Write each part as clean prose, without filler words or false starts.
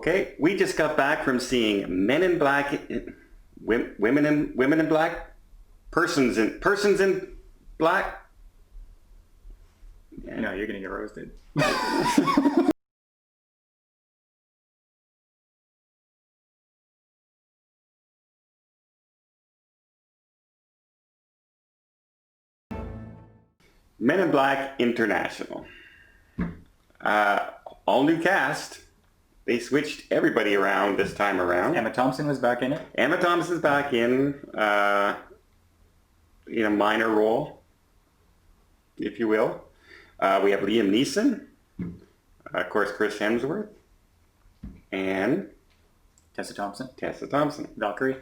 Okay, we just got back from seeing Men in Black, women in black, persons in black. No, you're gonna get roasted. Men in Black International. All new cast. They switched everybody around this time around. Emma Thompson was back in it. Emma Thompson's back in a minor role, if you will. We have Liam Neeson, of course, Chris Hemsworth, and Tessa Thompson. Valkyrie.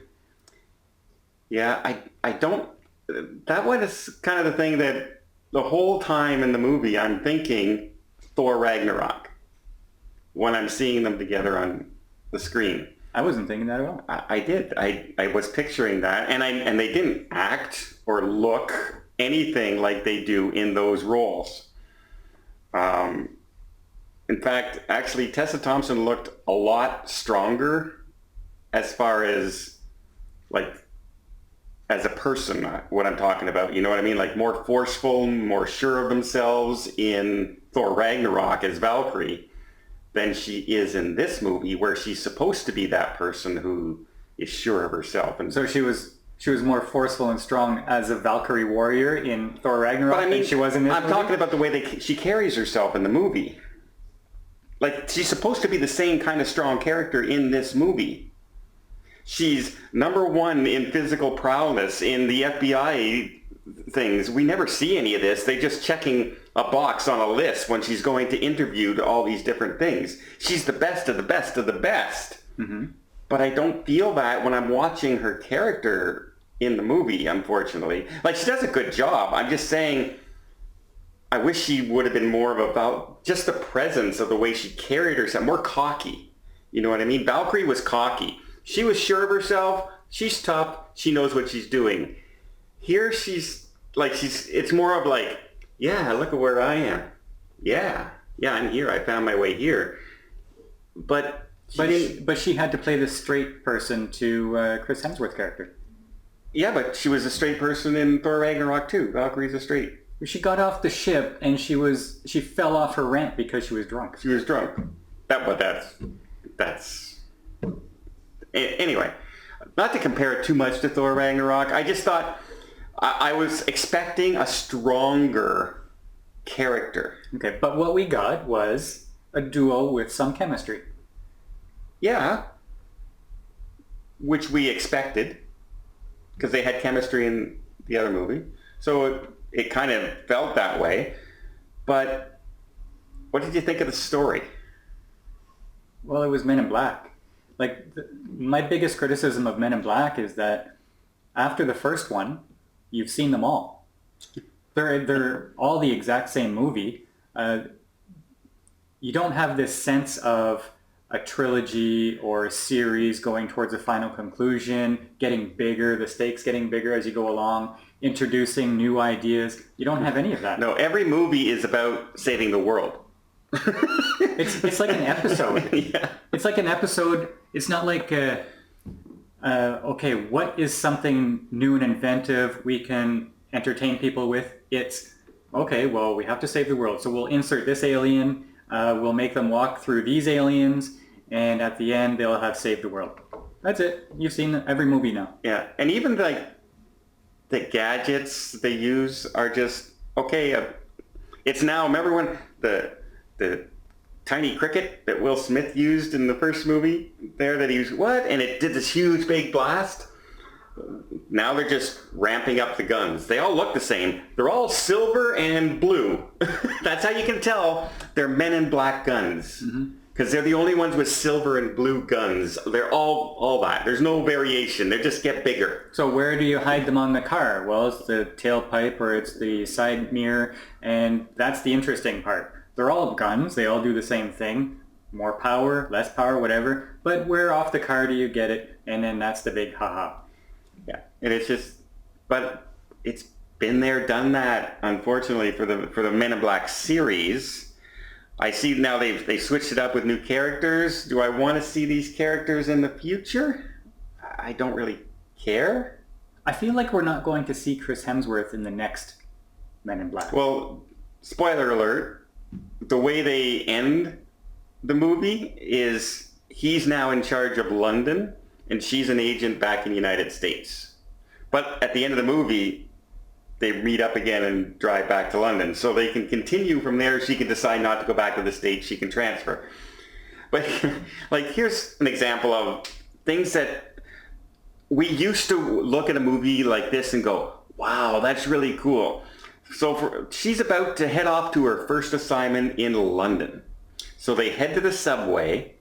Yeah, I don't... That one is kind of the thing that the whole time in the movie I'm thinking Thor Ragnarok when I'm seeing them together on the screen. I wasn't thinking that at all. I did. I was picturing that, and they didn't act or look anything like they do in those roles. In fact, actually, Tessa Thompson looked a lot stronger as far as, like, as a person, what I'm talking about. You know what I mean? Like, more forceful, more sure of themselves in Thor Ragnarok as Valkyrie than she is in this movie, where she's supposed to be that person who is sure of herself. And so she was more forceful and strong as a Valkyrie warrior in Thor Ragnarok than she was in this movie? I'm talking about the way she carries herself in the movie. Like, she's supposed to be the same kind of strong character in this movie. She's number one in physical prowess in the FBI things. We never see any of this. They're just checking a box on a list when she's going to interview to all these different things. She's the best of the best of the best. Mm-hmm. But I don't feel that when I'm watching her character in the movie, unfortunately. Like, she does a good job. I'm just saying, I wish she would have been more about just the presence of the way she carried herself, more cocky. You know what I mean? Valkyrie was cocky. She was sure of herself. She's tough. She knows what she's doing. Here it's more of like, yeah, look at where I am. Yeah, I'm here. I found my way here. But she had to play the straight person to Chris Hemsworth's character. Yeah, but she was a straight person in Thor Ragnarok too. Valkyrie's a straight. She got off the ship and she fell off her rant because she was drunk. She was drunk. Anyway, not to compare it too much to Thor Ragnarok. I just thought I was expecting a stronger character. Okay, but what we got was a duo with some chemistry. Yeah, which we expected because they had chemistry in the other movie. So it kind of felt that way. But what did you think of the story? Well, it was Men in Black. Like, my biggest criticism of Men in Black is that after the first one, you've seen them all. They're all the exact same movie. You don't have this sense of a trilogy or a series going towards a final conclusion, getting bigger, the stakes getting bigger as you go along, introducing new ideas. You don't have any of that. No, every movie is about saving the world. It's like an episode. Yeah. It's like an episode. It's not like, okay, what is something new and inventive we can entertain people with? It's, okay, well, we have to save the world. So we'll insert this alien. We'll make them walk through these aliens. And at the end, they'll have saved the world. That's it. You've seen every movie now. Yeah. And even like the gadgets they use are just, okay, it's now, remember when the tiny cricket that Will Smith used in the first movie there that he was, what? And it did this huge big blast. Now they're just ramping up the guns. They all look the same. They're all silver and blue. That's how you can tell they're Men in Black guns. Because they're the only ones with silver and blue guns. They're all that. There's no variation. They just get bigger. So where do you hide them on the car? Well, it's the tailpipe or it's the side mirror. And that's the interesting part. They're all guns. They all do the same thing. More power, less power, whatever. But where off the car do you get it? And then that's the big haha. Yeah. And it's just, but it's been there, done that, unfortunately, for the Men in Black series. I see now they switched it up with new characters. Do I want to see these characters in the future? I don't really care. I feel like we're not going to see Chris Hemsworth in the next Men in Black. Well, spoiler alert, the way they end the movie is he's now in charge of London and she's an agent back in the United States. But at the end of the movie, they meet up again and drive back to London. So they can continue from there. She can decide not to go back to the States. She can transfer. But like, here's an example of things that we used to look at a movie like this and go, wow, that's really cool. So she's about to head off to her first assignment in London. So they head to the subway,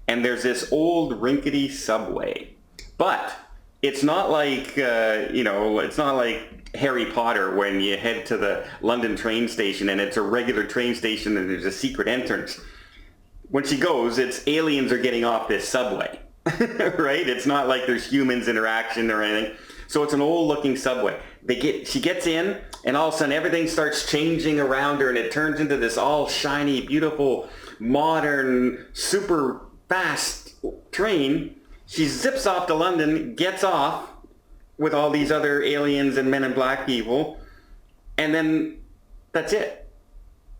and there's this old rickety subway. But it's not like, it's not like Harry Potter when you head to the London train station and it's a regular train station and there's a secret entrance. When she goes, it's aliens are getting off this subway, right? It's not like there's humans interaction or anything. So it's an old looking subway. She gets in and all of a sudden everything starts changing around her and it turns into this all shiny, beautiful, modern, super fast train. She zips off to London, gets off with all these other aliens and Men in Black people, and then that's it.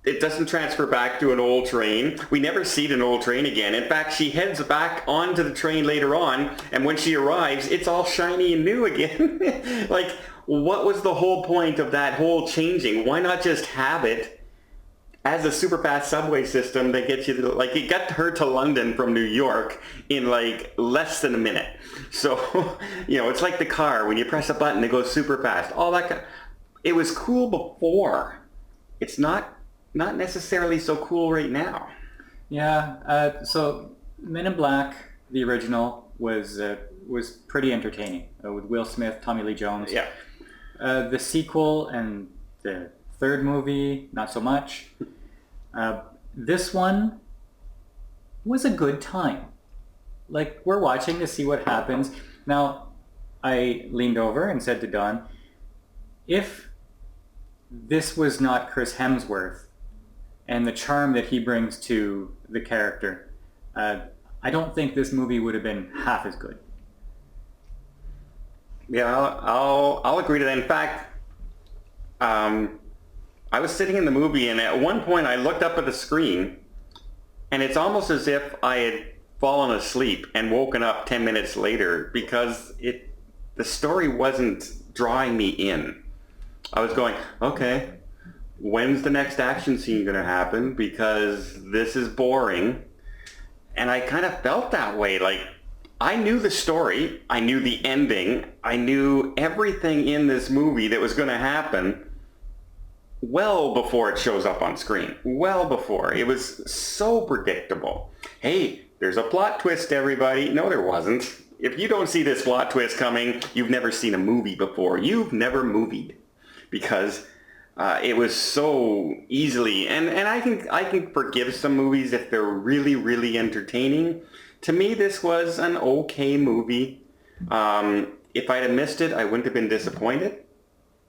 It doesn't transfer back to an old train. We never see an old train again. In fact, she heads back onto the train later on, and when she arrives, it's all shiny and new again. Like, what was the whole point of that whole changing? Why not just have it as a super fast subway system that gets you to, like, it got her to London from New York in like less than a minute. So, it's like the car. When you press a button, it goes super fast. All that, it was cool before. It's not necessarily so cool right now. Yeah, so Men in Black, the original, was pretty entertaining with Will Smith, Tommy Lee Jones. Yeah. The sequel and the third movie, not so much. This one was a good time. Like, we're watching to see what happens. Now, I leaned over and said to Don, if this was not Chris Hemsworth and the charm that he brings to the character, I don't think this movie would have been half as good. Yeah, I'll agree to that. In fact, I was sitting in the movie, and at one point I looked up at the screen, and it's almost as if I had fallen asleep and woken up 10 minutes later because the story wasn't drawing me in. I was going, okay, when's the next action scene going to happen? Because this is boring. And I kind of felt that way. Like, I knew the story, I knew the ending, I knew everything in this movie that was going to happen well before it shows up on screen. Well before. It was so predictable. Hey, there's a plot twist, everybody. No, there wasn't. If you don't see this plot twist coming, you've never seen a movie before. You've never movied. Because it was so easily, and I can forgive some movies if they're really, really entertaining. To me, this was an okay movie. If I'd have missed it, I wouldn't have been disappointed.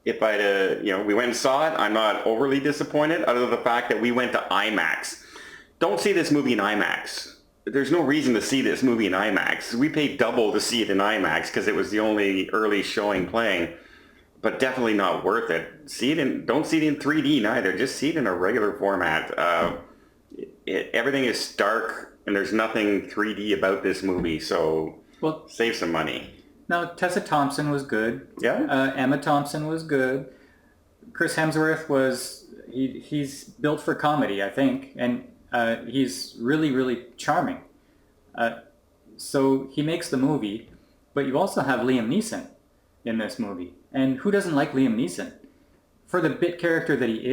If I'd we went and saw it, I'm not overly disappointed, other than the fact that we went to IMAX. Don't see this movie in IMAX. There's no reason to see this movie in IMAX. We paid double to see it in IMAX because it was the only early showing playing. But definitely not worth it. Don't see it in 3D neither. Just see it in a regular format. Everything is stark, and there's nothing 3D about this movie. So save some money. Now, Tessa Thompson was good. Yeah. Emma Thompson was good. Chris Hemsworth he's built for comedy, I think, and he's really, really charming. So he makes the movie, but you also have Liam Neeson in this movie. And who doesn't like Liam Neeson? For the bit character that he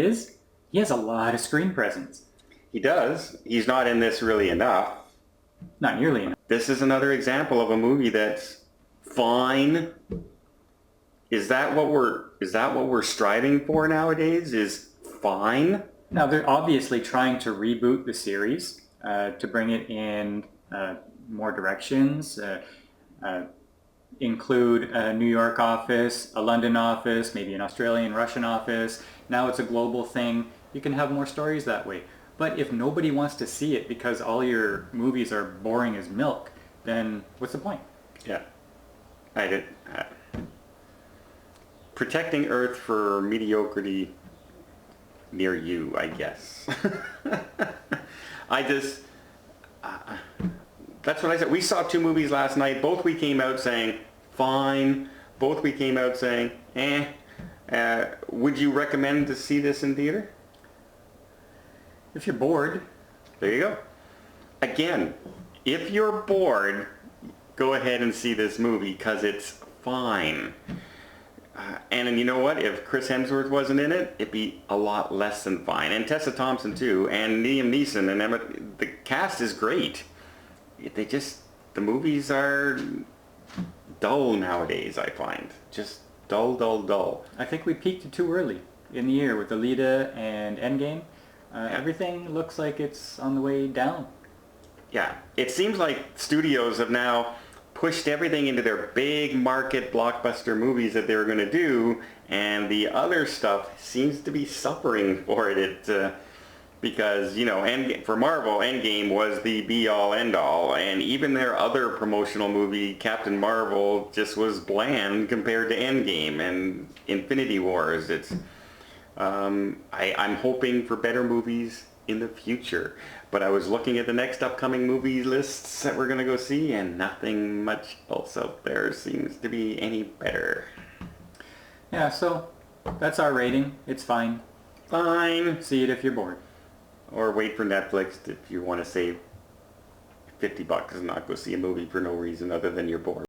has a lot of screen presence. He does. He's not in this really enough. Not nearly enough. This is another example of a movie that's fine. Is that what we're striving for nowadays? Is fine? Now, they're obviously trying to reboot the series to bring it in more directions. Include a New York office, a London office, maybe an Australian, Russian office. Now it's a global thing. You can have more stories that way. But if nobody wants to see it because all your movies are boring as milk, then what's the point? Yeah. I did. Protecting Earth for mediocrity near you, I guess. I just... that's what I said. We saw 2 movies last night. Both we came out saying, fine. Both we came out saying, eh. Would you recommend to see this in theater? If you're bored. There you go. Again, if you're bored, go ahead and see this movie because it's fine. And you know what? If Chris Hemsworth wasn't in it, it'd be a lot less than fine. And Tessa Thompson too, and Liam Neeson, and Emma. The cast is great. The movies are dull nowadays, I find. Just dull. I think we peaked too early in the year with Alita and Endgame. Everything looks like it's on the way down. Yeah, it seems like studios have now pushed everything into their big market blockbuster movies that they were going to do, and the other stuff seems to be suffering for it. Because, for Marvel, Endgame was the be-all, end-all, and even their other promotional movie, Captain Marvel, just was bland compared to Endgame and Infinity Wars. I'm hoping for better movies in the future. But I was looking at the next upcoming movie lists that we're going to go see, and nothing much else out there seems to be any better. Yeah, so that's our rating. It's fine. Fine. See it if you're bored. Or wait for Netflix if you want to save $50 and not go see a movie for no reason other than you're bored.